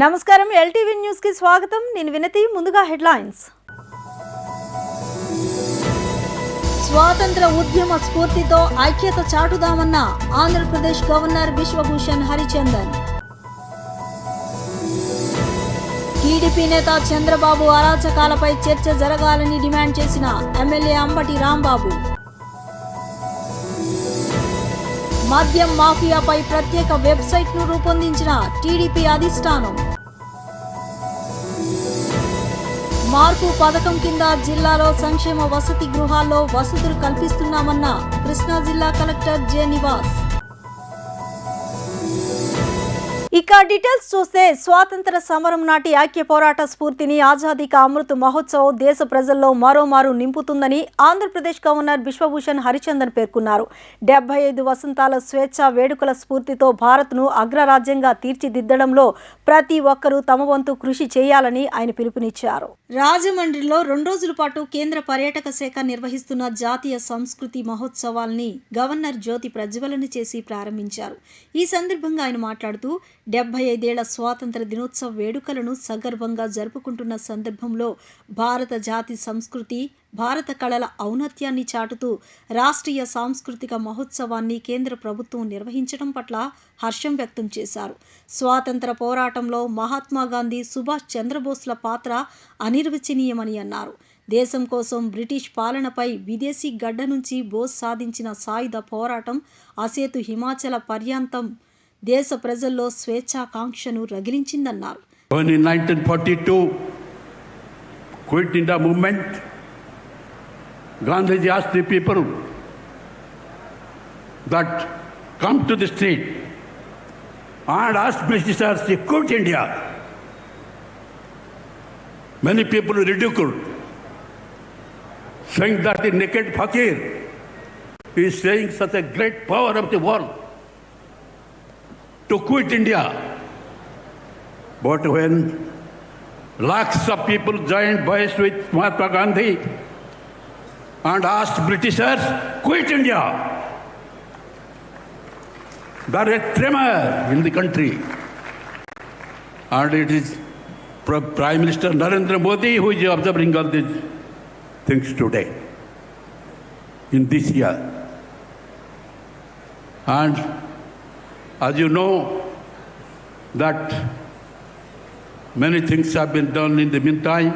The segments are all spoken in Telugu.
నమస్కారం ఎల్టీవీ న్యూస్ కి స్వాగతం నేను వినతి ముందుగా హెడ్లైన్స్ స్వాతంత్ర ఉద్యమ స్ఫూర్తితో ఐక్యత చాటుదామన్న ఆంధ్రప్రదేశ్ గవర్నర్ బిశ్వభూషణ్ హరిచందన్ టీడీపీ నేత చంద్రబాబు అరాచకాలపై చర్చ జరగాలని డిమాండ్ చేసిన ఎమ్మెల్యే అంబటి రాంబాబు మద్యం మాఫియాపై ప్రత్యేక వెబ్సైట్ను రూపొందించిన టీడీపీ అధిష్టానం మార్పు పథకం కింద జిల్లాలో సంక్షేమ వసతి గృహాల్లో వసతులు కల్పిస్తున్నామన్న కృష్ణా జిల్లా కలెక్టర్ జె నివాస్ ఇక డీటెయిల్స్ చూస్తే స్వాతంత్ర సమరం నాటి ఐక్య పోరాట స్ఫూర్తిని ఆజాదీ కా అమృత్ మహోత్సవ్ దేశ ప్రజల్లో మరోమారు నింపుతుందని ఆంధ్రప్రదేశ్ గవర్నర్ బిశ్వభూషణ్ హరిచందన్ పేర్కొన్నారు. 75 వసంతాల స్వేచ్ఛ వేడుకల స్ఫూర్తితో భారత్ను అగ్రరాజ్యంగా తీర్చిదిద్దడంలో ప్రతి ఒక్కరూ తమ వంతు కృషి చేయాలని ఆయన పిలుపునిచ్చారు. రాజమండ్రిలో 2 రోజుల పాటు కేంద్ర పర్యాటక శాఖ నిర్వహిస్తున్న జాతీయ సంస్కృతి మహోత్సవాల్ని గవర్నర్ జ్యోతి ప్రజ్వలన చేసి ప్రారంభించారు. ఈ సందర్భంగా ఆయన మాట్లాడుతూ 75 ఏళ్ల స్వాతంత్ర దినోత్సవ వేడుకలను సగర్వంగా జరుపుకుంటున్న సందర్భంలో భారత జాతి సంస్కృతి, భారత కళల ఔన్నత్యాన్ని చాటుతూ రాష్ట్రీయ సాంస్కృతిక మహోత్సవాన్ని కేంద్ర ప్రభుత్వం నిర్వహించడం పట్ల హర్షం వ్యక్తం చేశారు. స్వాతంత్ర పోరాటంలో మహాత్మా గాంధీ, సుభాష్ చంద్రబోస్ల పాత్ర అనిర్వచనీయమని అన్నారు. దేశం కోసం బ్రిటిష్ పాలనపై విదేశీ గడ్డ నుంచి బోస్ సాధించిన సాయుధ పోరాటం అసేతు హిమాచల పర్యంతం దేశ ప్రజల్లో స్వేచ్ఛాకాంక్షను రగిలించిందన్నారు. In 1942, Quit India movement, Gandhiji asked the people that come to the street and asked Britishers to quit India. Many people ridiculed, saying that the naked fakir is saying such a great power of the world to quit India. But when lakhs of people joined voice with Mahatma Gandhi and asked Britishers, quit India, there is a tremor in the country. And it is Prime Minister Narendra Modi who is observing all these things today, in this year. And as you know, that many things have been done in the meantime.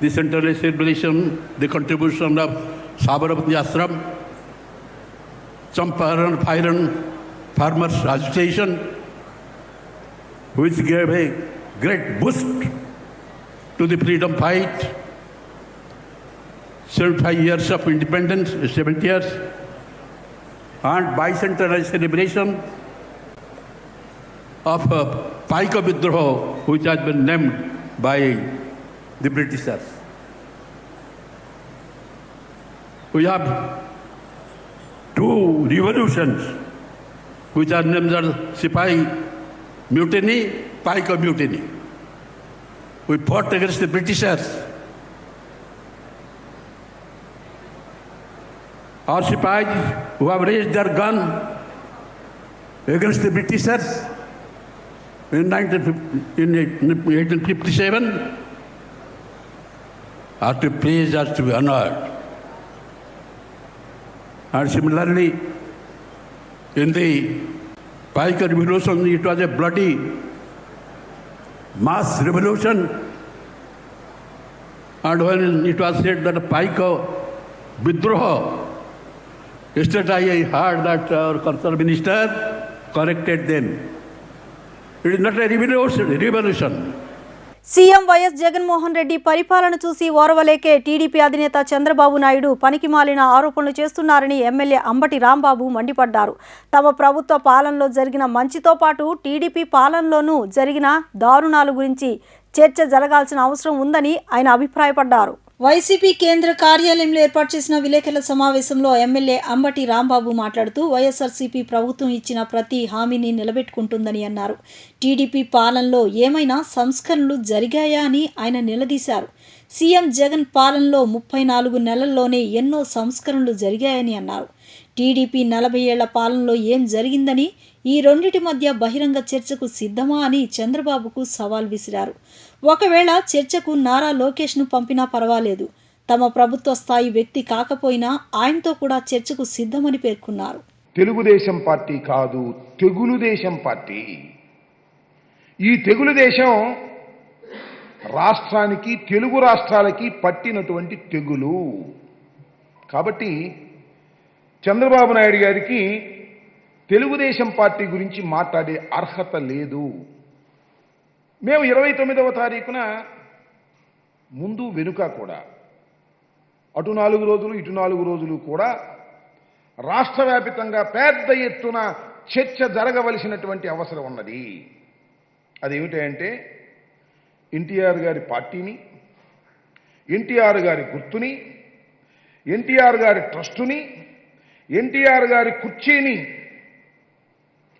The central celebration, the contribution of Sabarmati Ashram, Champaran Farmers Association, which gave a great boost to the freedom fight. 75 years of independence, 70 years. And bicentennial celebration of Paika Vidroha, which has been named by the Britishers. We have 2 revolutions which are named as Sipahi Mutiny, Paika Mutiny. We fought against the Britishers. Our Sipahis who have raised their gun against the Britishers in 1857 are to praise, are to be honored. And similarly, in the Paika Revolution, it was a bloody mass revolution. And when it was said that Paika Vidroha, yesterday I heard that our concerned minister corrected them. It is not a revolution. CM YS Jaganmohan Reddy పరిపాలన చూసి ఓర్వలేకే టీడీపీ అధినేత చంద్రబాబు నాయుడు పనికిమాలిన ఆరోపణలు చేస్తున్నారని ఎమ్మెల్యే అంబటి రాంబాబు మండిపడ్డారు. తమ ప్రభుత్వ పాలనలో జరిగిన మంచితో పాటు టీడీపీ పాలనలోనూ జరిగిన దారుణాల గురించి చర్చ జరగాల్సిన అవసరం ఉందని ఆయన అభిప్రాయపడ్డారు. వైసీపీ కేంద్ర కార్యాలయంలో ఏర్పాటు చేసిన విలేకరుల సమావేశంలో ఎమ్మెల్యే అంబటి రాంబాబు మాట్లాడుతూ వైఎస్ఆర్సీపీ ప్రభుత్వం ఇచ్చిన ప్రతి హామీని నిలబెట్టుకుంటుందని అన్నారు. టీడీపీ పాలనలో ఏమైనా సంస్కరణలు జరిగాయా అని ఆయన నిలదీశారు. సీఎం జగన్ పాలనలో 34 నెలల్లోనే ఎన్నో సంస్కరణలు జరిగాయని అన్నారు. టీడీపీ 40 ఏళ్ల పాలనలో ఏం జరిగిందని ఈ రెండిటి మధ్య బహిరంగ చర్చకు సిద్ధమా అని చంద్రబాబుకు సవాల్ విసిరారు. ఒకవేళ చర్చకు నారా లోకేష్ను పంపినా పర్వాలేదు, తమ ప్రభుత్వ స్థాయి వ్యక్తి కాకపోయినా ఆయనతో కూడా చర్చకు సిద్ధమని పేర్కొన్నారు. తెలుగుదేశం పార్టీ కాదు, తెగులుదేశం పార్టీ. ఈ తెలుగుదేశం రాష్ట్రానికి, తెలుగు రాష్ట్రాలకి పట్టినటువంటి తెగులు. కాబట్టి చంద్రబాబు నాయుడు గారికి తెలుగుదేశం పార్టీ గురించి మాట్లాడే అర్హత లేదు. మేము 29వ తారీఖున ముందు వెనుక కూడా, అటు 4 రోజులు ఇటు 4 రోజులు కూడా రాష్ట్ర వ్యాపితంగా పెద్ద ఎత్తున చర్చ జరగవలసినటువంటి అవసరం ఉన్నది. అదేమిటంటే ఎన్టీఆర్ గారి పార్టీని, ఎన్టీఆర్ గారి గుర్తుని, ఎన్టీఆర్ గారి ట్రస్టుని, ఎన్టీఆర్ గారి కుర్చీని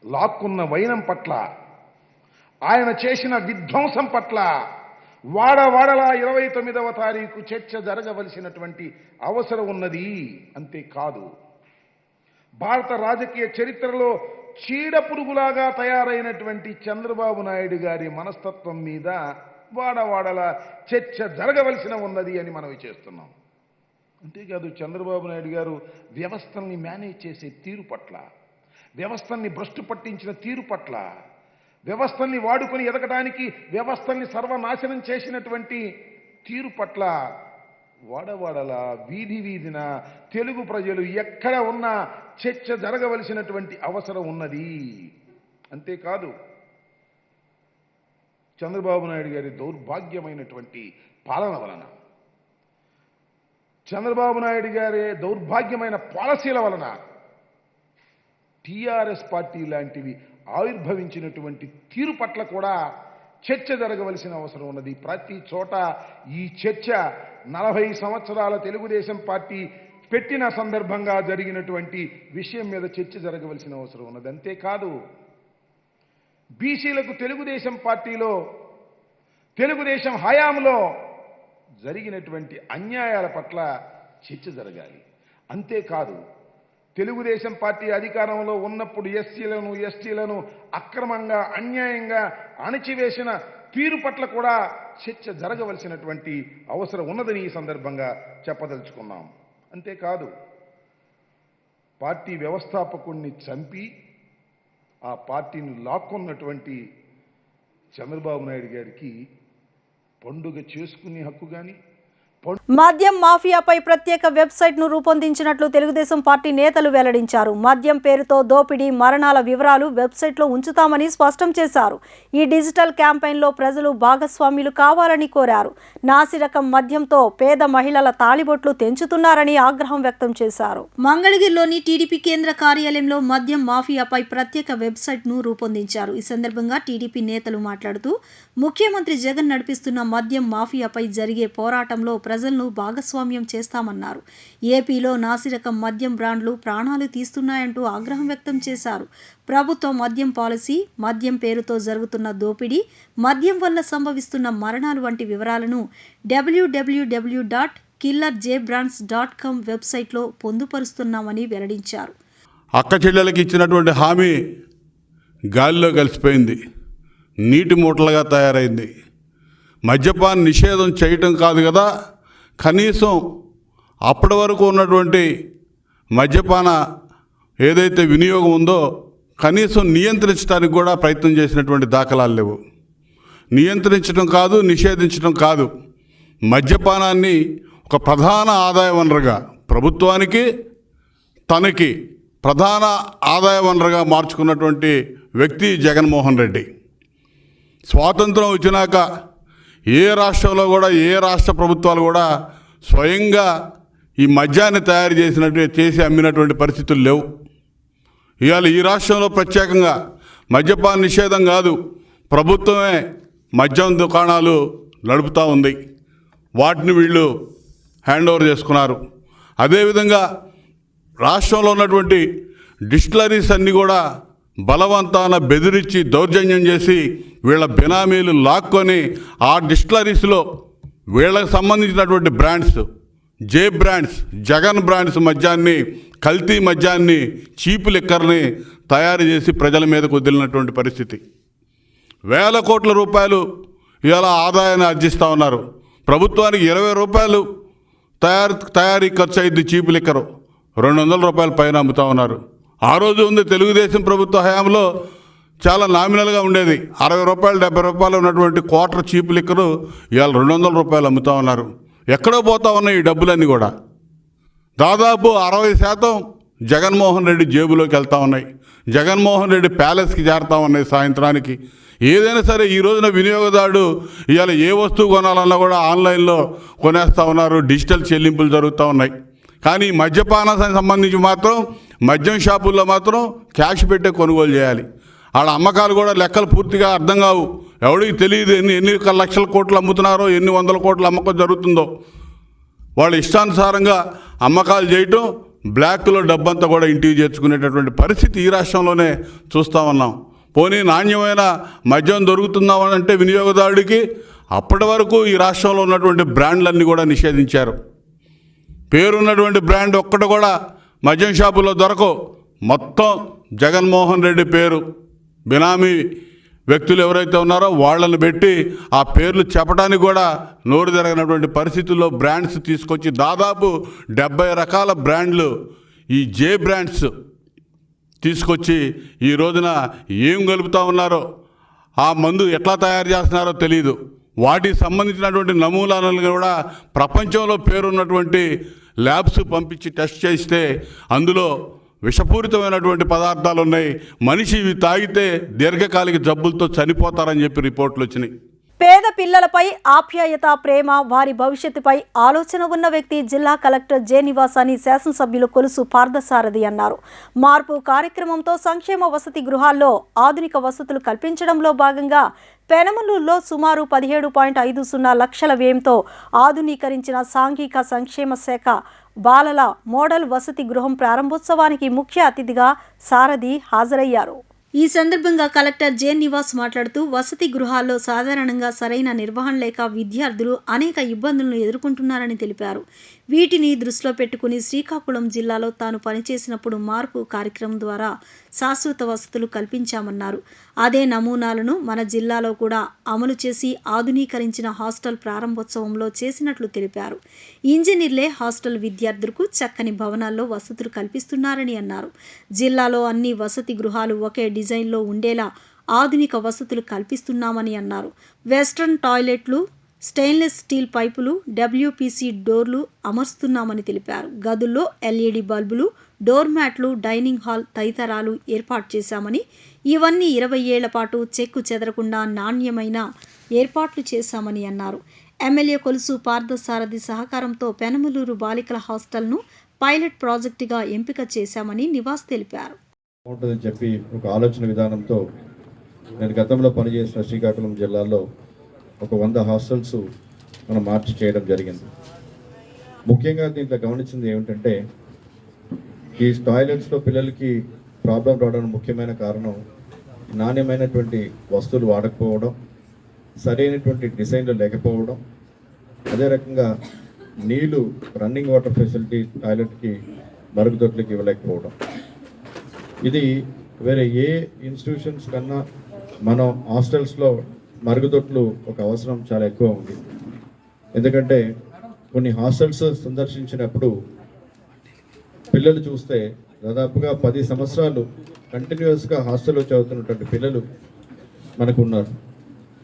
లాక్కున్న వైనం పట్ల, ఆయన చేసిన విధ్వంసం పట్ల వాడవాడలా 29వ తారీఖు చర్చ జరగవలసినటువంటి అవసరం ఉన్నది. అంతేకాదు, భారత రాజకీయ చరిత్రలో చీడ పురుగులాగా తయారైనటువంటి చంద్రబాబు నాయుడు గారి మనస్తత్వం మీద వాడవాడలా చర్చ జరగవలసిన ఉన్నది అని మనవి చేస్తున్నాం. అంతేకాదు, చంద్రబాబు నాయుడు గారు వ్యవస్థల్ని మేనేజ్ చేసే తీరు పట్ల, వ్యవస్థల్ని భ్రష్టు పట్టించిన తీరు పట్ల, వ్యవస్థల్ని వాడుకొని ఎదగడానికి వ్యవస్థల్ని సర్వనాశనం చేసినటువంటి తీరు పట్ల వాడవాడలా, వీధి వీధిన తెలుగు ప్రజలు ఎక్కడ ఉన్నా చర్చ జరగవలసినటువంటి అవసరం ఉన్నది. అంతేకాదు, చంద్రబాబు నాయుడు గారి దౌర్భాగ్యమైనటువంటి పాలన వలన, చంద్రబాబు నాయుడు గారి దౌర్భాగ్యమైన పాలసీల వలన టీఆర్ఎస్ పార్టీ లాంటివి ఆవిర్భవించినటువంటి తీరు పట్ల కూడా చర్చ జరగవలసిన అవసరం ఉన్నది. ప్రతి చోట ఈ చర్చ 40 సంవత్సరాల తెలుగుదేశం పార్టీ పెట్టిన సందర్భంగా జరిగినటువంటి విషయం మీద చర్చ జరగవలసిన అవసరం ఉన్నది. అంతేకాదు, బీసీలకు తెలుగుదేశం పార్టీలో, తెలుగుదేశం హయాంలో జరిగినటువంటి అన్యాయాల పట్ల చర్చ జరగాలి. అంతేకాదు, తెలుగుదేశం పార్టీ అధికారంలో ఉన్నప్పుడు ఎస్సీలను, ఎస్టీలను అక్రమంగా, అన్యాయంగా అణచివేసిన తీరు పట్ల కూడా చర్చ జరగవలసినటువంటి అవసరం ఉన్నదని ఈ సందర్భంగా చెప్పదలుచుకున్నాం. అంతేకాదు, పార్టీ వ్యవస్థాపకుడిని చంపి ఆ పార్టీని లాక్కున్నటువంటి చంద్రబాబు నాయుడు గారికి పండుగ చేసుకునే హక్కు కానీ, మద్యం మాఫియాపై ప్రత్యేక వెబ్సైట్ను రూపొందించినట్లు తెలుగుదేశం పార్టీ నేతలు వెల్లడించారు. మద్యం పేరుతో దోపిడీ, మరణాల వివరాలు వెబ్సైట్లో ఉంచుతామని స్పష్టం చేశారు. ఈ డిజిటల్ క్యాంపెయిన్లో ప్రజలు భాగస్వాములు కావాలని కోరారు. నాసిరకం మద్యంతో పేద మహిళల తాళిబొట్లు తెంచుతున్నారని ఆగ్రహం వ్యక్తం చేశారు. మంగళగిరిలోని టీడీపీ కేంద్ర కార్యాలయంలో మద్యం మాఫియాపై ప్రత్యేక వెబ్సైట్ను రూపొందించారు. ఈ సందర్భంగా టీడీపీ నేతలు మాట్లాడుతూ, ముఖ్యమంత్రి జగన్ నడిపిస్తున్న మద్యం మాఫియాపై జరిగే పోరాటంలో ప్రజలను భాగస్వామ్యం చేస్తామన్నారు. ఏపీలో నాసిరకం మద్యం బ్రాండ్లు ప్రాణాలు తీస్తున్నాయంటూ ఆగ్రహం వ్యక్తం చేశారు. ప్రభుత్వ మద్యం పాలసీ, మద్యం పేరుతో జరుగుతున్న దోపిడీ, మద్యం వల్ల సంభవిస్తున్న మరణాలు వంటి వివరాలను www.killerjbrands.com వెబ్సైట్లో పొందుపరుస్తున్నామని వెల్లడించారు. అక్క చెల్లెలకి ఇచ్చినటువంటి హామీ గాలిలో కలిసిపోయింది, నీటి మూటలుగా తయారైంది. మద్యపాన్ నిషేధం చేయటం కాదు కదా, కనీసం అప్పటి వరకు ఉన్నటువంటి మద్యపాన ఏదైతే వినియోగం ఉందో కనీసం నియంత్రించడానికి కూడా ప్రయత్నం చేసినటువంటి దాఖలాలు లేవు. నియంత్రించడం కాదు, నిషేధించడం కాదు, మద్యపానాన్ని ఒక ప్రధాన ఆదాయ వనరుగా ప్రభుత్వానికి, తనకి ప్రధాన ఆదాయ వనరుగా మార్చుకున్నటువంటి వ్యక్తి జగన్మోహన్ రెడ్డి. స్వాతంత్రం వచ్చినాక ఏ రాష్ట్రంలో కూడా, ఏ రాష్ట్ర ప్రభుత్వాలు కూడా స్వయంగా ఈ మద్యాన్ని తయారు చేసి అమ్మినటువంటి పరిస్థితులు లేవు. ఇవాళ ఈ రాష్ట్రంలో ప్రత్యేకంగా మద్యపాన నిషేధం కాదు, ప్రభుత్వమే మద్యం దుకాణాలు నడుపుతూ ఉంది. వాటిని వీళ్ళు హ్యాండ్ ఓవర్ చేసుకున్నారు. అదేవిధంగా రాష్ట్రంలో ఉన్నటువంటి డిస్టిలరీస్ అన్నీ కూడా బలవంతాన బెదిరించి దౌర్జన్యం చేసి వీళ్ళ బినామీలు లాక్కొని ఆ డిస్టిలరీస్లో వీళ్ళకి సంబంధించినటువంటి బ్రాండ్స్, జే బ్రాండ్స్, జగన్ బ్రాండ్స్ మద్యాన్ని కల్తీ మద్యాన్ని చీపు లిక్కర్ని తయారు చేసి ప్రజల మీదకు వదిలినటువంటి పరిస్థితి. వేల కోట్ల రూపాయలు ఇవాళ ఆదాయాన్ని ఆర్జిస్తూ ఉన్నారు. ప్రభుత్వానికి 20 రూపాయలు తయారీ ఖర్చు అయింది చీపు లిక్కరు, 200 రూపాయల పైన అమ్ముతూ ఉన్నారు. ఆ రోజు ఉంది తెలుగుదేశం ప్రభుత్వ హయాంలో చాలా నామినల్గా ఉండేది. 60 రూపాయలు 70 రూపాయలు ఉన్నటువంటి క్వార్టర్ చీపు లిక్కరు ఇవాళ 200 రూపాయలు అమ్ముతూ ఉన్నారు. ఎక్కడో పోతా ఉన్నాయి ఈ డబ్బులన్నీ కూడా. దాదాపు 60% జగన్మోహన్ రెడ్డి జేబులోకి వెళ్తూ ఉన్నాయి. జగన్మోహన్ రెడ్డి ప్యాలెస్కి చేరుతూ ఉన్నాయి సాయంత్రానికి. ఏదైనా సరే ఈ రోజున వినియోగదారుడు ఇవాళ ఏ వస్తువు కొనాలన్నా కూడా ఆన్లైన్లో కొనేస్తూ ఉన్నారు, డిజిటల్ చెల్లింపులు జరుగుతూ ఉన్నాయి. కానీ మద్యపానానికి సంబంధించి మాత్రం మద్యం షాపుల్లో మాత్రం క్యాష్ పెట్టే కొనుగోలు చేయాలి. ఆడ అమ్మకాలు కూడా లెక్కలు పూర్తిగా అర్థం కావు. ఎవడికి తెలియదు ఎన్ని లక్షల కోట్లు అమ్ముతున్నారో, ఎన్ని వందల కోట్ల అమ్మకం జరుగుతుందో. వాళ్ళు ఇష్టానుసారంగా అమ్మకాలు చేయటం, బ్లాక్లో డబ్బంతా కూడా ఇంటికి చేర్చుకునేటటువంటి పరిస్థితి ఈ రాష్ట్రంలోనే చూస్తూ ఉన్నాం. పోనీ నాణ్యమైన మద్యం దొరుకుతుందామనంటే వినియోగదారుడికి అప్పటి వరకు ఈ రాష్ట్రంలో ఉన్నటువంటి బ్రాండ్లన్నీ కూడా నిషేధించారు. పేరున్నటువంటి బ్రాండ్ ఒక్కటి కూడా మద్యం షాపుల్లో దొరకవు. మొత్తం జగన్మోహన్ రెడ్డి పేరు బినామీ వ్యక్తులు ఎవరైతే ఉన్నారో వాళ్ళని పెట్టి ఆ పేర్లు చెప్పడానికి కూడా నోరు తిరగనటువంటి పరిస్థితుల్లో బ్రాండ్స్ తీసుకొచ్చి దాదాపు 70 రకాల బ్రాండ్లు, ఈ జే బ్రాండ్స్ తీసుకొచ్చి ఈ రోజున ఏం కలుపుతూ ఉన్నారో, ఆ మందు ఎట్లా తయారు చేస్తున్నారో తెలియదు. వాటికి సంబంధించినటువంటి నమూనాలను కూడా ప్రపంచంలో పేరున్నటువంటి ల్యాబ్స్ పంపించి టెస్ట్ చేస్తే అందులో విషపూరితమైనటువంటి పదార్థాలు ఉన్నాయి. మనిషి ఇవి తాగితే దీర్ఘకాలిక జబ్బులతో చనిపోతారని చెప్పి రిపోర్ట్లు వచ్చినాయి. పేద పిల్లలపై ఆప్యాయత, ప్రేమ, వారి భవిష్యత్తుపై ఆలోచన ఉన్న వ్యక్తి జిల్లా కలెక్టర్ జె నివాస్ అని శాసనసభ్యులు కొలుసు పార్థసారథి అన్నారు. మార్పు కార్యక్రమంతో సంక్షేమ వసతి గృహాల్లో ఆధునిక వసతులు కల్పించడంలో భాగంగా పెనమలూరులో సుమారు 17.50 లక్షల వ్యయంతో ఆధునీకరించిన సాంఘిక సంక్షేమ శాఖ బాలల మోడల్ వసతి గృహం ప్రారంభోత్సవానికి ముఖ్య అతిథిగా సారథి హాజరయ్యారు. ఈ సందర్భంగా కలెక్టర్ జె నివాస్ మాట్లాడుతూ వసతి గృహాల్లో సాధారణంగా సరైన నిర్వహణ లేక విద్యార్థులు అనేక ఇబ్బందులను ఎదుర్కొంటున్నారని తెలిపారు. వీటిని దృష్టిలో పెట్టుకుని శ్రీకాకుళం జిల్లాలో తాను పనిచేసినప్పుడు మార్పు కార్యక్రమం ద్వారా శాశ్వత వసతులు కల్పించామన్నారు. అదే నమూనాలను మన జిల్లాలో కూడా అమలు చేసి ఆధునీకరించిన హాస్టల్ ప్రారంభోత్సవంలో చేసినట్లు తెలిపారు. ఇంజనీర్లే హాస్టల్ విద్యార్థులకు చక్కని భవనాల్లో వసతులు కల్పిస్తున్నారని అన్నారు. జిల్లాలో అన్ని వసతి గృహాలు ఒకే డిజైన్లో ఉండేలా ఆధునిక వసతులు కల్పిస్తున్నామని అన్నారు. వెస్ట్రన్ టాయిలెట్లు, స్టెయిన్లెస్ స్టీల్ పైపులు, WPC డోర్లు అమర్స్తున్నామని తెలిపారు. గదుల్లో LED బల్బులు, డోర్ మ్యాట్లు, డైనింగ్ హాల్ తదితరాలు ఏర్పాటు చేశామని, ఇవన్నీ 20 ఏళ్ల పాటు చెక్కు చెదరకుండా నాణ్యమైన ఏర్పాట్లు చేశామని అన్నారు. ఎమ్మెల్యే కొలుసు పార్థసారథి సహకారంతో పెనమలూరు బాలికల హాస్టల్ను పైలట్ ప్రాజెక్టుగా ఎంపిక చేశామని నివాస్ తెలిపారు. ఉంటుందని చెప్పి ఒక ఆలోచన విధానంతో నేను గతంలో పనిచేసిన శ్రీకాకుళం జిల్లాలో ఒక 100 హాస్టల్స్ మనం మార్చి చేయడం జరిగింది. ముఖ్యంగా దీంట్లో గమనించింది ఏమిటంటే ఈ టాయిలెట్స్లో పిల్లలకి ప్రాబ్లం రావడానికి ముఖ్యమైన కారణం నాణ్యమైనటువంటి వస్తువులు వాడకపోవడం, సరైనటువంటి డిజైన్లు లేకపోవడం, అదే రకంగా నీళ్లు రన్నింగ్ వాటర్ ఫెసిలిటీ టాయిలెట్కి మరుగుదొడ్లకి ఇవ్వలేకపోవడం. ఇది వేరే ఏ ఇన్స్టిట్యూషన్స్ కన్నా మనం హాస్టల్స్లో మరుగుదొడ్లు ఒక అవసరం చాలా ఎక్కువ ఉంది. ఎందుకంటే కొన్ని హాస్టల్స్ సందర్శించినప్పుడు పిల్లలు చూస్తే దాదాపుగా 10 సంవత్సరాలు కంటిన్యూస్గా హాస్టల్లో చదువుతున్నటువంటి పిల్లలు మనకు ఉన్నారు.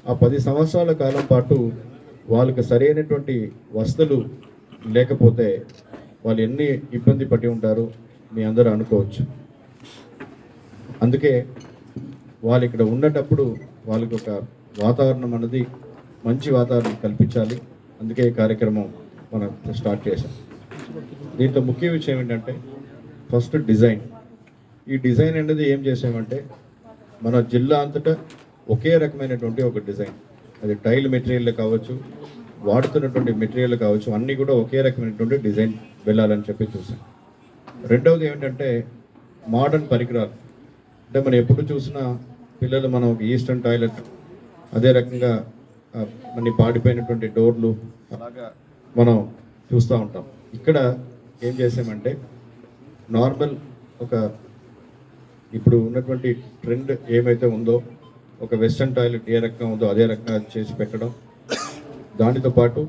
ఆ 10 సంవత్సరాల కాలం పాటు వాళ్ళకి సరైనటువంటి వసతులు లేకపోతే వాళ్ళు ఎన్ని ఇబ్బంది పడి ఉంటారు మీ అందరూ అనుకోవచ్చు. అందుకే వాళ్ళు ఇక్కడ ఉండేటప్పుడు వాళ్ళకి ఒక వాతావరణం అన్నది మంచి వాతావరణం కల్పించాలి. అందుకే ఈ కార్యక్రమం మనం స్టార్ట్ చేశాం. దీంట్లో ముఖ్య విషయం ఏంటంటే ఫస్ట్ డిజైన్. ఈ డిజైన్ అనేది ఏం చేసామంటే మన జిల్లా అంతటా ఒకే రకమైనటువంటి ఒక డిజైన్, అది టైల్ మెటీరియల్ కావచ్చు, వాడుతున్నటువంటి మెటీరియల్ కావచ్చు, అన్నీ కూడా ఒకే రకమైనటువంటి డిజైన్ వెళ్ళాలని చెప్పి చూసాం. రెండవది ఏమిటంటే మోడర్న్ పరికరాలు. అంటే మనం ఎప్పుడు చూసినా పిల్లలు మనం ఒక ఈస్టర్న్ టాయిలెట్, అదే రకంగా మన పాడిపోయినటువంటి డోర్లు అలాగా మనం చూస్తూ ఉంటాం. ఇక్కడ ఏం చేసామంటే నార్మల్ ఒక ఇప్పుడు ఉన్నటువంటి ట్రెండ్ ఏమైతే ఉందో ఒక వెస్ట్రన్ టాయిలెట్ ఏ రకంగా ఉందో అదే రకంగా చేసి పెట్టడం, దానితో పాటు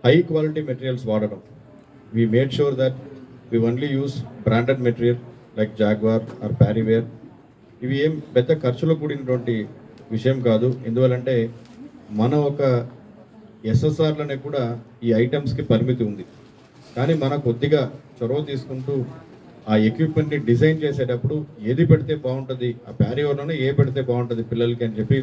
హై క్వాలిటీ మెటీరియల్స్ వాడడం. We made sure that we only use branded material like Jaguar or Parryware. ఇవి ఏం పెద్ద ఖర్చులో కూడినటువంటి విషయం కాదు. ఎందువల్లంటే మన ఒక ఎస్ఎస్ఆర్లోనే కూడా ఈ ఐటమ్స్కి పరిమితి ఉంది. కానీ మన కొద్దిగా చొరవ తీసుకుంటూ ఆ ఎక్విప్మెంట్ని డిజైన్ చేసేటప్పుడు ఏది పెడితే బాగుంటుంది, ఆ ప్యారీవేర్లోనే ఏ పెడితే బాగుంటుంది పిల్లలకి అని చెప్పి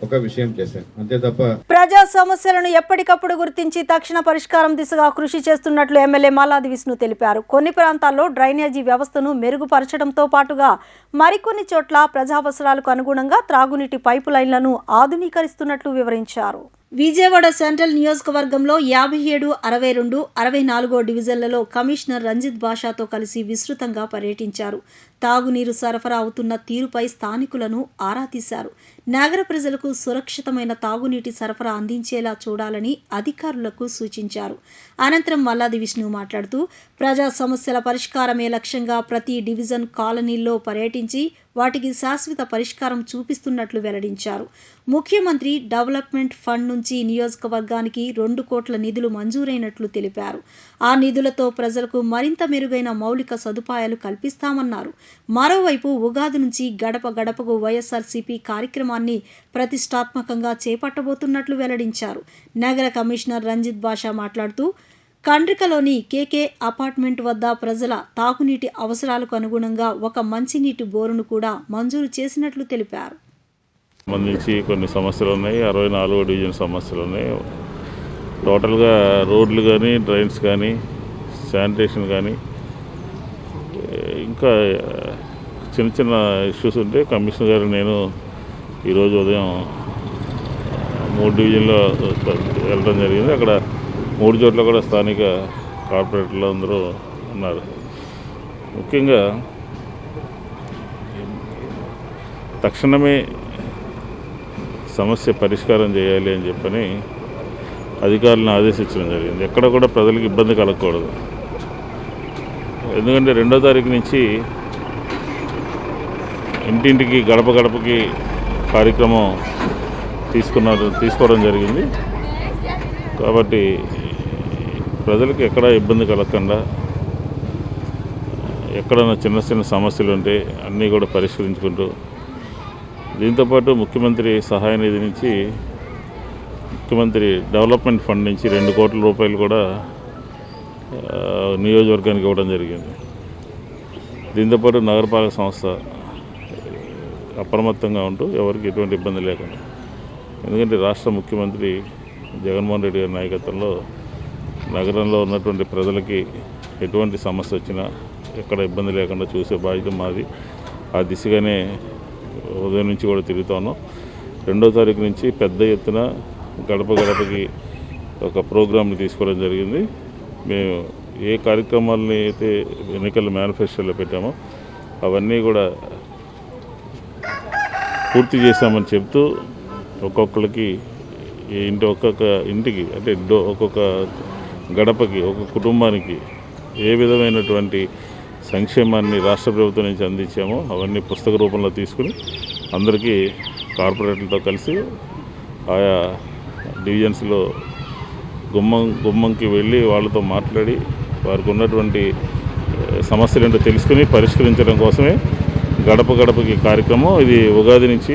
ఒక విషయం చేశాను, అంతే తప్ప. ప్రజా సమస్యలను ఎప్పటికప్పుడు గుర్తించి తక్షణ పరిష్కారం దిశగా కృషి చేస్తున్నట్లు ఎమ్మెల్యే మల్లాది విష్ణు తెలిపారు. కొన్ని ప్రాంతాల్లో డ్రైనేజీ వ్యవస్థను మెరుగుపరచడంతో పాటుగా మరికొన్ని చోట్ల ప్రజావసరాలకు అనుగుణంగా త్రాగునీటి పైపు లైన్లను ఆధునీకరిస్తున్నట్లు వివరించారు. విజయవాడ సెంట్రల్ నియోజకవర్గంలో 57, 62, 64 డివిజన్లలో కమిషనర్ రంజిత్ బాషాతో కలిసి విస్తృతంగా పర్యటించారు. తాగునీరు సరఫరా అవుతున్న తీరుపై స్థానికులను ఆరా తీశారు. నగర ప్రజలకు సురక్షితమైన తాగునీటి సరఫరా అందించేలా చూడాలని అధికారులకు సూచించారు. అనంతరం మల్లాది విష్ణు మాట్లాడుతూ ప్రజా సమస్యల పరిష్కారమే లక్ష్యంగా ప్రతి డివిజన్ కాలనీల్లో పర్యటించి వాటికి శాశ్వత పరిష్కారం చూపిస్తున్నట్లు వెల్లడించారు. ముఖ్యమంత్రి డెవలప్మెంట్ ఫండ్ నుంచి నియోజకవర్గానికి 2 కోట్ల నిధులు మంజూరైనట్లు తెలిపారు. ఆ నిధులతో ప్రజలకు మరింత మెరుగైన మౌలిక సదుపాయాలు కల్పిస్తామన్నారు. మరోవైపు ఉగాది నుంచి గడప గడపకు వైఎస్ఆర్సీపీ కార్యక్రమాన్ని ప్రతిష్టాత్మకంగా చేపట్టబోతున్నట్లు వెల్లడించారు. నగర కమిషనర్ రంజిత్ బాషా మాట్లాడుతూ కండ్రికలోని కేకే అపార్ట్మెంట్ వద్ద ప్రజల తాగునీటి అవసరాలకు అనుగుణంగా ఒక మంచినీటి బోరును కూడా మంజూరు చేసినట్లు తెలిపారు. సంబంధించి కొన్ని సమస్యలు ఉన్నాయి, 64 డివిజన్ సమస్యలు ఉన్నాయి. టోటల్గా రోడ్లు కానీ, డ్రైన్స్ కానీ, శానిటేషన్ కానీ, ఇంకా చిన్న చిన్న ఇష్యూస్ ఉంటే కమిషనర్ గారు నేను ఈరోజు ఉదయం 3 డివిజన్లో వెళ్ళడం జరిగింది. అక్కడ 3 చోట్ల కూడా స్థానిక కార్పొరేటర్లు అందరూ ఉన్నారు. ముఖ్యంగా తక్షణమే సమస్య పరిష్కారం చేయాలి అని చెప్పని అధికారులను ఆదేశించడం జరిగింది. ఎక్కడ కూడా ప్రజలకు ఇబ్బంది కలగకూడదు. ఎందుకంటే 2వ తారీఖు నుంచి ఇంటింటికి గడప గడపకి కార్యక్రమం తీసుకోవడం జరిగింది. కాబట్టి ప్రజలకు ఎక్కడ ఇబ్బంది కలగకుండా ఎక్కడైనా చిన్న చిన్న సమస్యలు ఉంటే అన్నీ కూడా పరిష్కరించుకుంటూ, దీంతోపాటు ముఖ్యమంత్రి సహాయ నిధి నుంచి, ముఖ్యమంత్రి డెవలప్మెంట్ ఫండ్ నుంచి 2 కోట్ల రూపాయలు కూడా నియోజకవర్గానికి ఇవ్వడం జరిగింది. దీంతోపాటు నగరపాలక సంస్థ అప్రమత్తంగా ఉంటూ ఎవరికి ఎటువంటి ఇబ్బంది లేకుండా, ఎందుకంటే రాష్ట్ర ముఖ్యమంత్రి జగన్మోహన్ రెడ్డి గారి నాయకత్వంలో నగరంలో ఉన్నటువంటి ప్రజలకి ఎటువంటి సమస్య వచ్చినా ఎక్కడ ఇబ్బంది లేకుండా చూసే బాధ్యత మాది. ఆ దిశగానే ఉదయం నుంచి కూడా తిరుగుతా ఉన్నాం. 2వ తారీఖు నుంచి పెద్ద ఎత్తున గడప గడపకి ఒక ప్రోగ్రామ్ని తీసుకోవడం జరిగింది. మేము ఏ కార్యక్రమాలని అయితే ఎన్నికల మేనిఫెస్టోలో పెట్టామో అవన్నీ కూడా పూర్తి చేశామని చెప్తూ ఒక్కొక్క ఇంటికి అంటే ఒక్కొక్క గడపకి, ఒక్కొక్క కుటుంబానికి ఏ విధమైనటువంటి సంక్షేమాన్ని రాష్ట్ర ప్రభుత్వం నుంచి అందించామో అవన్నీ పుస్తక రూపంలో తీసుకుని అందరికీ కార్పొరేటర్లతో కలిసి ఆయా డివిజన్స్లో గుమ్మంకి వెళ్ళి వాళ్ళతో మాట్లాడి వారికి ఉన్నటువంటి సమస్యలు ఏంటో తెలుసుకుని పరిష్కరించడం కోసమే గడప గడపకి కార్యక్రమం ఇది ఉగాది నుంచి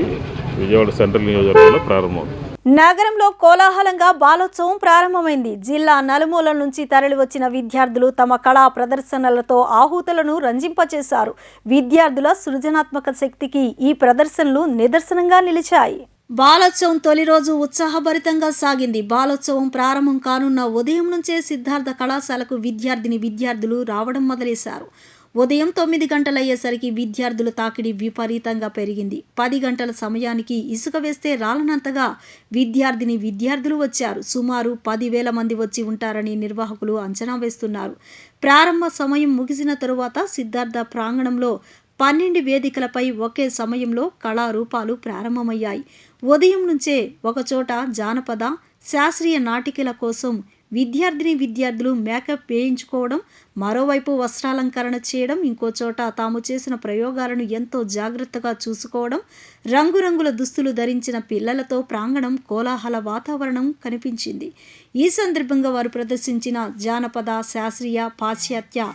విజయవాడ సెంట్రల్ నియోజకవర్గంలో ప్రారంభమవుతుంది. నగరంలో కోలాహలంగా బాలోత్సవం ప్రారంభమైంది. జిల్లా నలుమూలల నుంచి తరలివచ్చిన విద్యార్థులు తమ కళా ప్రదర్శనలతో ఆహూతులను రంజింపచేశారు. విద్యార్థుల సృజనాత్మక శక్తికి ఈ ప్రదర్శనలు నిదర్శనంగా నిలిచాయి. బాలోత్సవం తొలి రోజు ఉత్సాహభరితంగా సాగింది. బాలోత్సవం ప్రారంభం కానున్న ఉదయం నుంచే సిద్ధార్థ కళాశాలకు విద్యార్థులు రావడం మొదలేశారు. ఉదయం 9 గంటలయ్యేసరికి విద్యార్థుల తాకిడి విపరీతంగా పెరిగింది. 10 గంటల సమయానికి ఇసుక వేస్తే రాలనంతగా విద్యార్థులు వచ్చారు. సుమారు 10,000 మంది వచ్చి ఉంటారని నిర్వాహకులు అంచనా వేస్తున్నారు. ప్రారంభ సమయం ముగిసిన తరువాత సిద్ధార్థ ప్రాంగణంలో 12 వేదికలపై ఒకే సమయంలో కళారూపాలు ప్రారంభమయ్యాయి. ఉదయం నుంచే ఒకచోట జానపద, శాస్త్రీయ నాటికల కోసం విద్యార్థులు మేకప్ వేయించుకోవడం, మరోవైపు వస్త్రాలంకరణ చేయడం, ఇంకో చోట తాము చేసిన ప్రయోగాలను ఎంతో జాగ్రత్తగా చూసుకోవడం, రంగురంగుల దుస్తులు ధరించిన పిల్లలతో ప్రాంగణం కోలాహల వాతావరణం కనిపించింది. ఈ సందర్భంగా వారు ప్రదర్శించిన జానపద, శాస్త్రీయ, పాశ్చాత్య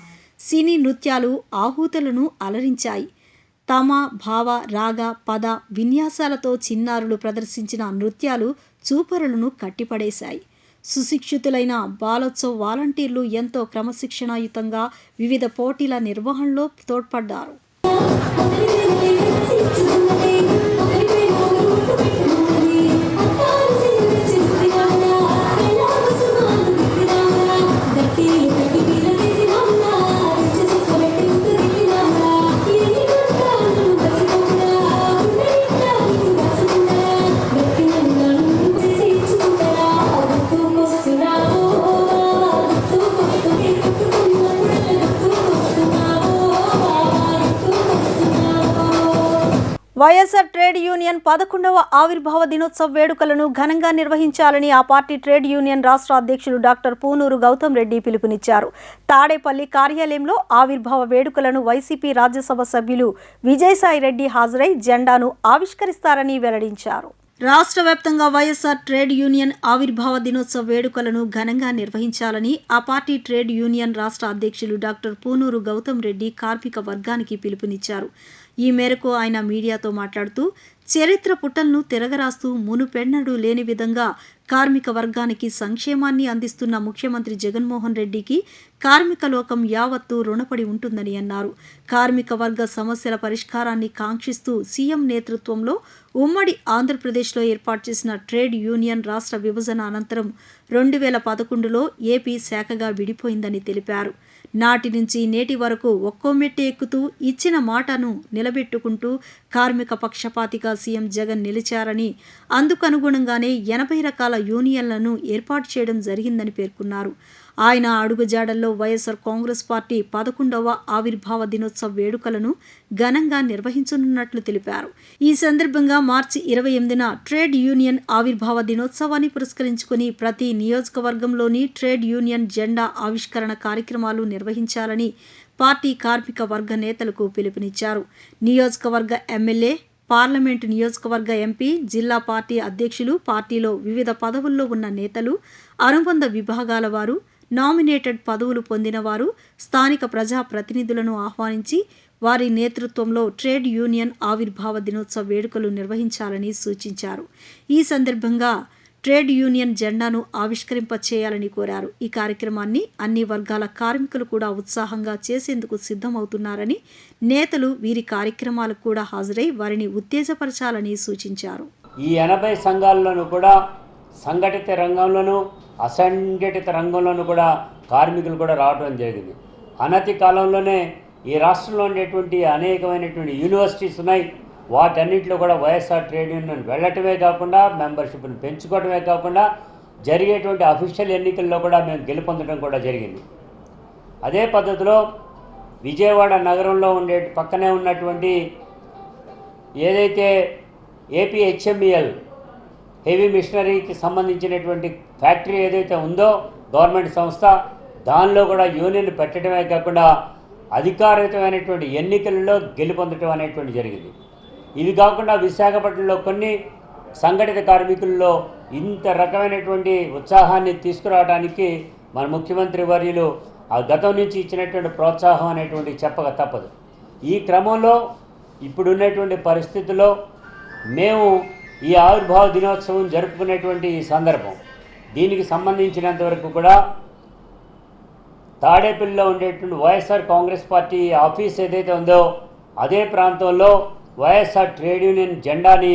సినీ నృత్యాలు ఆహూతులను అలరించాయి. తమ, భావ, రాగ, పద విన్యాసాలతో చిన్నారులు ప్రదర్శించిన నృత్యాలు చూపరులను కట్టిపడేశాయి. సుశిక్షితులైన బాలోత్సవ్ వాలంటీర్లు ఎంతో క్రమశిక్షణాయుతంగా వివిధ పోటీల నిర్వహణలో తోడ్పడ్డారు. వైఎస్ఆర్ ట్రేడ్ యూనియన్ 11వ ఆవిర్భావ దినోత్సవ వేడుకలను ఘనంగా నిర్వహించాలని ఆ పార్టీ ట్రేడ్ యూనియన్ రాష్ట్ర అధ్యక్షులు డాక్టర్ పూనూరు గౌతమ్ రెడ్డి పిలుపునిచ్చారు. తాడేపల్లి కార్యాలయంలో ఆవిర్భావ వేడుకలను వైసీపీ రాజ్యసభ సభ్యులు విజయసాయి రెడ్డి హాజరై జెండాను ఆవిష్కరిస్తారని వెల్లడించారు. రాష్ట్ర వ్యాప్తంగా వైఎస్ఆర్ ట్రేడ్ యూనియన్ ఆవిర్భావ దినోత్సవ వేడుకలను ఘనంగా నిర్వహించాలని ఆ పార్టీ ట్రేడ్ యూనియన్ రాష్ట్ర అధ్యక్షులు డాక్టర్ పూనూరు గౌతమ్ రెడ్డి కార్మిక వర్గానికి పిలుపునిచ్చారు. ఈ మేరకు ఆయన మీడియాతో మాట్లాడుతూ చరిత్ర పుటలను తిరగరాస్తూ మునుపెన్నడూ లేని విధంగా కార్మిక వర్గానికి సంక్షేమాన్ని అందిస్తున్న ముఖ్యమంత్రి జగన్మోహన్ రెడ్డికి కార్మిక లోకం యావత్తూ రుణపడి ఉంటుందని అన్నారు. కార్మిక వర్గ సమస్యల పరిష్కారాన్ని కాంక్షిస్తూ సీఎం నేతృత్వంలో ఉమ్మడి ఆంధ్రప్రదేశ్లో ఏర్పాటు చేసిన ట్రేడ్ యూనియన్ రాష్ట్ర విభజన అనంతరం 2011లో ఏపీ శాఖగా విడిపోయిందని తెలిపారు. నాటి నుంచి నేటి వరకు ఒక్కో మెట్టు ఎక్కుతూ ఇచ్చిన మాటను నిలబెట్టుకుంటూ కార్మిక పక్షపాతిగా సీఎం జగన్ నిలిచారని, అందుకనుగుణంగానే 80 రకాల యూనియన్లను ఏర్పాటు చేయడం జరిగిందని పేర్కొన్నారు. ఆయన అడుగుజాడల్లో వైఎస్ఆర్ కాంగ్రెస్ పార్టీ 11వ ఆవిర్భావ దినోత్సవ వేడుకలను ఘనంగా నిర్వహించనున్నట్లు తెలిపారు. ఈ సందర్భంగా మార్చి 28న ట్రేడ్ యూనియన్ ఆవిర్భావ దినోత్సవాన్ని పురస్కరించుకుని ప్రతి నియోజకవర్గంలోని ట్రేడ్ యూనియన్ జెండా ఆవిష్కరణ కార్యక్రమాలు నిర్వహించాలని పార్టీ కార్మిక వర్గ నేతలకు పిలుపునిచ్చారు. నియోజకవర్గ ఎమ్మెల్యే, పార్లమెంటు నియోజకవర్గ ఎంపీ, జిల్లా పార్టీ అధ్యక్షులు, పార్టీలో వివిధ పదవుల్లో ఉన్న నేతలు, అనుబంధ విభాగాల వారు, నామినేటెడ్ పదవులు పొందినవారు, స్థానిక ప్రజా ప్రతినిధులను ఆహ్వానించి వారి నేతృత్వంలో ట్రేడ్ యూనియన్ ఆవిర్భావ దినోత్సవ వేడుకలు నిర్వహించాలని సూచించారు. ఈ సందర్భంగా ట్రేడ్ యూనియన్ జెండాను ఆవిష్కరింపచేయాలని కోరారు. ఈ కార్యక్రమాన్ని అన్ని వర్గాల కార్మికులు కూడా ఉత్సాహంగా చేసేందుకు సిద్ధమవుతున్నారని, నేతలు వీరి కార్యక్రమాలకు కూడా హాజరై వారిని ఉత్తేజపరచాలని సూచించారు. ఈ 80 సంఘాల్లోనూ కూడా సంఘటిత రంగంలోనూ అసంఘటిత రంగంలోనూ కూడా కార్మికులు కూడా రావడం జరిగింది. అనతి కాలంలోనే ఈ రాష్ట్రంలో ఉండేటువంటి అనేకమైనటువంటి యూనివర్సిటీస్ ఉన్నాయి. వాటన్నిటిలో కూడా వైఎస్ఆర్ ట్రేడ్ యూనియన్ వెళ్ళటమే కాకుండా, మెంబర్షిప్ను పెంచుకోవడమే కాకుండా, జరిగేటువంటి అఫీషియల్ ఎన్నికల్లో కూడా మేము గెలుపొందడం కూడా జరిగింది. అదే పద్ధతిలో విజయవాడ నగరంలో పక్కనే ఉన్నటువంటి ఏదైతే ఏపీ హెచ్ఎంఈఎల్ హెవీ మిషనరీకి సంబంధించినటువంటి ఫ్యాక్టరీ ఏదైతే ఉందో గవర్నమెంట్ సంస్థ, దానిలో కూడా యూనియన్ పెట్టడమే కాకుండా అధికారితమైనటువంటి ఎన్నికలలో గెలుపొందడం అనేటువంటి జరిగింది. ఇవి కాకుండా విశాఖపట్నంలో కొన్ని సంఘటిత కార్మికుల్లో ఇంత రకమైనటువంటి ఉత్సాహాన్ని తీసుకురావడానికి మన ముఖ్యమంత్రి వర్యులు ఆ గతం నుంచి ఇచ్చినటువంటి ప్రోత్సాహం అనేటువంటి చెప్పక తప్పదు. ఈ క్రమంలో ఇప్పుడున్నటువంటి పరిస్థితుల్లో మేము ఈ ఆవిర్భావ దినోత్సవం జరుపుకునేటువంటి ఈ సందర్భం, దీనికి సంబంధించినంతవరకు కూడా తాడేపల్లిలో ఉండేటువంటి వైఎస్ఆర్ కాంగ్రెస్ పార్టీ ఆఫీస్ ఏదైతే ఉందో అదే ప్రాంతంలో వైఎస్ఆర్ ట్రేడ్ యూనియన్ జెండాని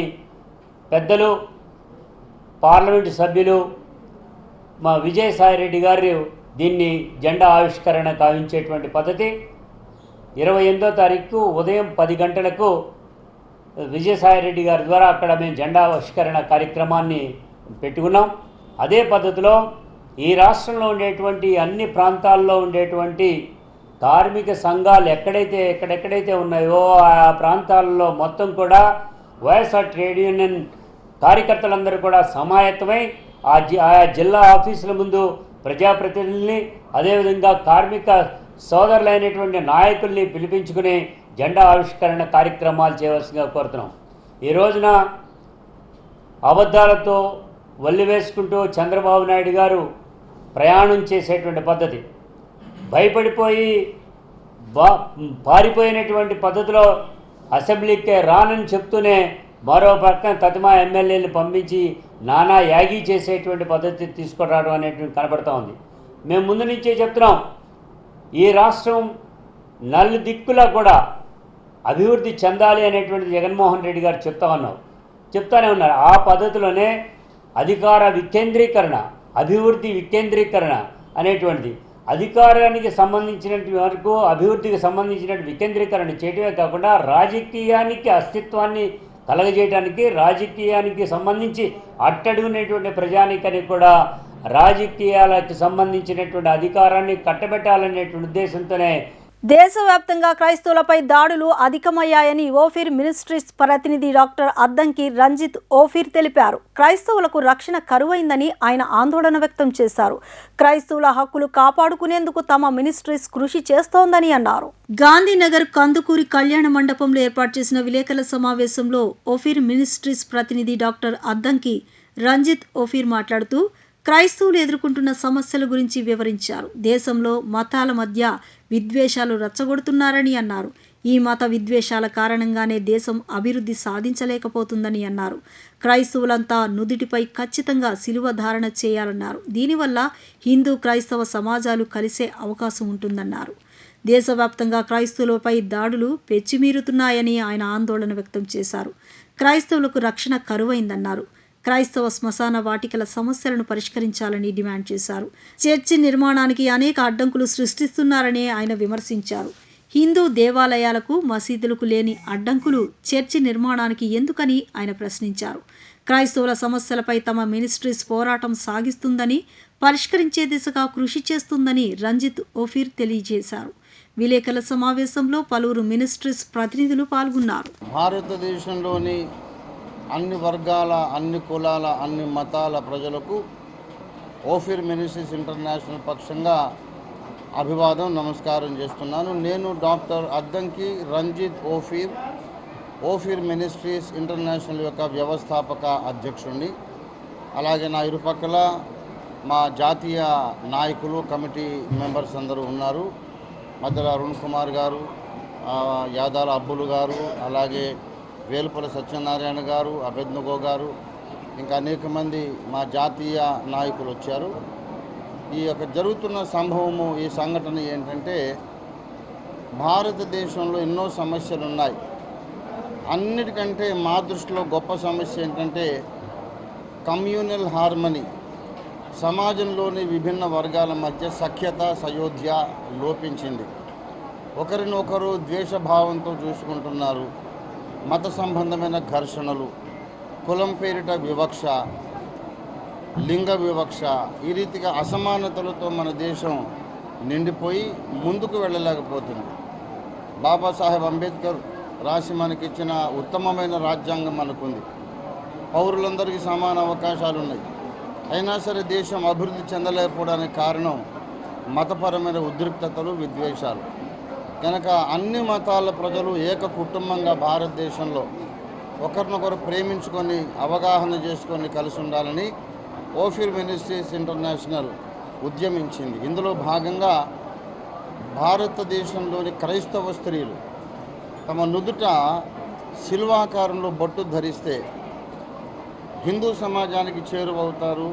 పెద్దలు, పార్లమెంటు సభ్యులు మా విజయసాయి రెడ్డి గారు దీన్ని జెండా ఆవిష్కరణ కావించేటువంటి పద్ధతి 28వ తారీఖు ఉదయం 10 గంటలకు విజయసాయి రెడ్డి గారి ద్వారా అక్కడ మేము జెండా ఆవిష్కరణ కార్యక్రమాన్ని పెట్టుకున్నాం. అదే పద్ధతిలో ఈ రాష్ట్రంలో ఉండేటువంటి అన్ని ప్రాంతాల్లో ఉండేటువంటి కార్మిక సంఘాలు ఎక్కడెక్కడైతే ఉన్నాయో ఆ ప్రాంతాల్లో మొత్తం కూడా వైఎస్ఆర్ ట్రేడ్ యూనియన్ కార్యకర్తలందరూ కూడా సమాయత్తమై ఆయా జిల్లా ఆఫీసుల ముందు ప్రజాప్రతినిధుల్ని, అదేవిధంగా కార్మిక సోదరులైనటువంటి నాయకుల్ని పిలిపించుకుని జెండా ఆవిష్కరణ కార్యక్రమాలు చేయవలసిందిగా కోరుతున్నాం. ఈ రోజున అబద్ధాలతో వల్లి వేసుకుంటూ చంద్రబాబు నాయుడు గారు ప్రయాణం చేసేటువంటి పద్ధతి, భయపడిపోయి పారిపోయినటువంటి పద్ధతిలో అసెంబ్లీకే రానని చెప్తూనే మరో పక్కన తతిమా ఎమ్మెల్యేలు పంపించి నానా యాగి చేసేటువంటి పద్ధతి తీసుకురావడం అనేటువంటి కనబడుతూ ఉంది. మేము ముందు నుంచే చెప్తున్నాం, ఈ రాష్ట్రం నలుదిక్కులా కూడా అభివృద్ధి చెందాలి అనేటువంటిది జగన్మోహన్ రెడ్డి గారు చెప్తానే ఉన్నారు. ఆ పద్ధతిలోనే అధికార వికేంద్రీకరణ, అభివృద్ధి వికేంద్రీకరణ అనేటువంటిది, అధికారానికి సంబంధించినటువంటి వరకు అభివృద్ధికి సంబంధించినటువంటి వికేంద్రీకరణ చేయటమే కాకుండా రాజకీయానికి అస్తిత్వాన్ని కలగజేయడానికి, రాజకీయానికి సంబంధించి అట్టడుగునేటువంటి ప్రజానికానికి కూడా రాజకీయాలకు సంబంధించినటువంటి అధికారాన్ని కట్టబెట్టాలనేటువంటి ఉద్దేశంతోనే దేశవ్యాప్తంగా క్రైస్తవులపై దాడులు అధికమయ్యాయని ఓఫీర్ మినిస్ట్రీస్ ప్రతినిధి డాక్టర్ అద్దంకి రంజిత్ ఓఫీర్ తెలిపారు. క్రైస్తవులకు రక్షణ కరువైందని ఆయన ఆందోళన వ్యక్తం చేశారు. క్రైస్తవుల హక్కులు కాపాడుకునేందుకు తమ మినిస్ట్రీస్ కృషి చేస్తోందని అన్నారు. గాంధీనగర్ కందుకూరి కళ్యాణ మండపంలో ఏర్పాటు చేసిన విలేకరుల సమావేశంలో ఓఫీర్ మినిస్ట్రీస్ ప్రతినిధి డాక్టర్ అద్దంకి రంజిత్ ఓఫీర్ మాట్లాడుతూ క్రైస్తవులు ఎదుర్కొంటున్న సమస్యల గురించి వివరించారు. దేశంలో మతాల మధ్య విద్వేషాలు రచ్చగొడుతున్నారని అన్నారు. ఈ మత విద్వేషాల కారణంగానే దేశం అభివృద్ధి సాధించలేకపోతుందని అన్నారు. క్రైస్తవులంతా నుదుటిపై ఖచ్చితంగా శిలువ ధారణ చేయాలన్నారు. దీనివల్ల హిందూ క్రైస్తవ సమాజాలు కలిసే అవకాశం ఉంటుందన్నారు. దేశవ్యాప్తంగా క్రైస్తవులపై దాడులు పెచ్చిమీరుతున్నాయని ఆయన ఆందోళన వ్యక్తం చేశారు. క్రైస్తవులకు రక్షణ కరువైందన్నారు. క్రైస్తవ శ్మశాన వాటికల సమస్యలను పరిష్కరించాలని డిమాండ్ చేశారు. చర్చి నిర్మాణానికి అనేక అడ్డంకులు సృష్టిస్తున్నారని ఆయన విమర్శించారు. హిందూ దేవాలయాలకు, మసీదులకు లేని అడ్డంకులు చర్చి నిర్మాణానికి ఎందుకని ఆయన ప్రశ్నించారు. క్రైస్తవుల సమస్యలపై తమ మినిస్ట్రీస్ పోరాటం సాగిస్తుందని, పరిష్కరించే దిశగా కృషి చేస్తుందని రంజిత్ ఓఫీర్ తెలియజేశారు. విలేకరుల సమావేశంలో పలువురు మినిస్ట్రీస్ ప్రతినిధులు పాల్గొన్నారు. భారతదేశంలోని అన్ని వర్గాల, అన్ని కులాల, అన్ని మతాల ప్రజలకు ఓఫీర్ మినిస్ట్రీస్ ఇంటర్నేషనల్ పక్షంగా అభివాదం, నమస్కారం చేస్తున్నాను. నేను doctor Addanki Ranjith Ophir ministries international యొక్క వ్యవస్థాపక అధ్యక్షుడిని. అలాగే నా ఇరుపక్కల మా జాతీయ నాయకులు, కమిటీ మెంబర్స్ అందరూ ఉన్నారు. మధ్యలో అరుణ్ కుమార్ గారు, యాదాల అబ్బులు గారు, అలాగే వేలుపల్లి సత్యనారాయణ గారు, అభెజ్ఞగో గారు, ఇంకా అనేక మంది మా జాతీయ నాయకులు వచ్చారు. ఈ యొక్క జరుగుతున్న సంభవము, ఈ సంఘటన ఏంటంటే, భారతదేశంలో ఎన్నో సమస్యలు ఉన్నాయి. అన్నిటికంటే మా దృష్టిలో గొప్ప సమస్య ఏంటంటే కమ్యూనల్ హార్మనీ. సమాజంలోని విభిన్న వర్గాల మధ్య సఖ్యత, సయోధ్య లోపించింది. ఒకరినొకరు ద్వేషభావంతో చూసుకుంటున్నారు. మత సంబంధమైన ఘర్షణలు, కులం పేరిట వివక్ష, లింగ వివక్ష, ఈ రీతిగా అసమానతలతో మన దేశం నిండిపోయి ముందుకు వెళ్ళలేకపోతుంది. బాబాసాహెబ్ అంబేద్కర్ రాసి మనకిచ్చిన ఉత్తమమైన రాజ్యాంగం మనకుంది. పౌరులందరికీ సమాన అవకాశాలు ఉన్నాయి. అయినా సరే దేశం అభివృద్ధి చెందలేకపోవడానికి కారణం మతపరమైన ఉద్రిక్తతలు, విద్వేషాలు. కనుక అన్ని మతాల ప్రజలు ఏక కుటుంబంగా భారతదేశంలో ఒకరినొకరు ప్రేమించుకొని, అవగాహన చేసుకొని కలిసి ఉండాలని ఓఫీర్ మినిస్ట్రీస్ ఇంటర్నేషనల్ ఉద్యమించింది. ఇందులో భాగంగా భారతదేశంలోని క్రైస్తవ స్త్రీలు తమ నుదుట శిల్వాకారంలో బొట్టు ధరిస్తే హిందూ సమాజానికి చేరువవుతారు,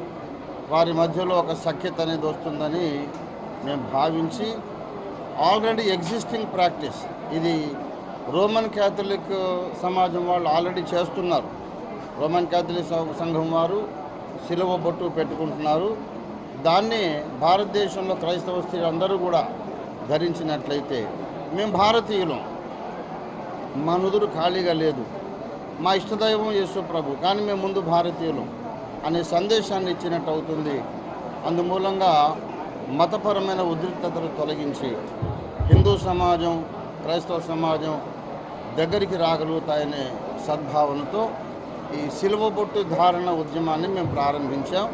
వారి మధ్యలో ఒక సఖ్యత అనేది వస్తుందని మేము భావించి, ఆల్రెడీ ఎగ్జిస్టింగ్ ప్రాక్టీస్ ఇది రోమన్ క్యాథలిక్ సమాజం వాళ్ళు ఆల్రెడీ చేస్తున్నారు. రోమన్ క్యాథలిక్ సంఘం వారు శిలువ బొట్టు పెట్టుకుంటున్నారు. దాన్ని భారతదేశంలో క్రైస్తవ స్త్రీలు అందరూ కూడా ధరించినట్లయితే మేము భారతీయులం, మా నుదురు ఖాళీగా లేదు, మా ఇష్టదైవం యేసు ప్రభు, కానీ మేము ముందు భారతీయులం అనే సందేశాన్ని ఇచ్చినట్టు అవుతుంది. అందుమూలంగా మతపరమైన ఉద్రిక్తతలు తొలగించి హిందూ సమాజం, క్రైస్తవ సమాజం దగ్గరికి రాగలుగుతాయనే సద్భావనతో ఈ శిలువ బొట్టు ధారణ ఉద్యమాన్ని మేము ప్రారంభించాం.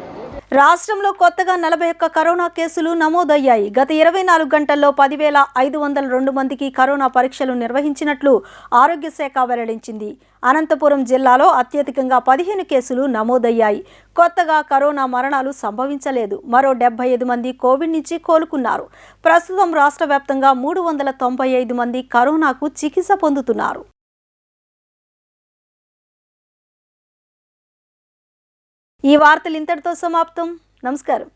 రాష్ట్రంలో కొత్తగా 41 కరోనా కేసులు నమోదయ్యాయి. గత 24 గంటల్లో 10,502 మందికి కరోనా పరీక్షలు నిర్వహించినట్లు ఆరోగ్య శాఖ వెల్లడించింది. అనంతపురం జిల్లాలో అత్యధికంగా 15 కేసులు నమోదయ్యాయి. కొత్తగా కరోనా మరణాలు సంభవించలేదు. మరో 75 మంది కోవిడ్ నుంచి కోలుకున్నారు. ప్రస్తుతం రాష్ట్ర వ్యాప్తంగా 395 మంది కరోనాకు చికిత్స పొందుతున్నారు. ఈ వార్తలు ఇంతటితో సమాప్తం. నమస్కారం.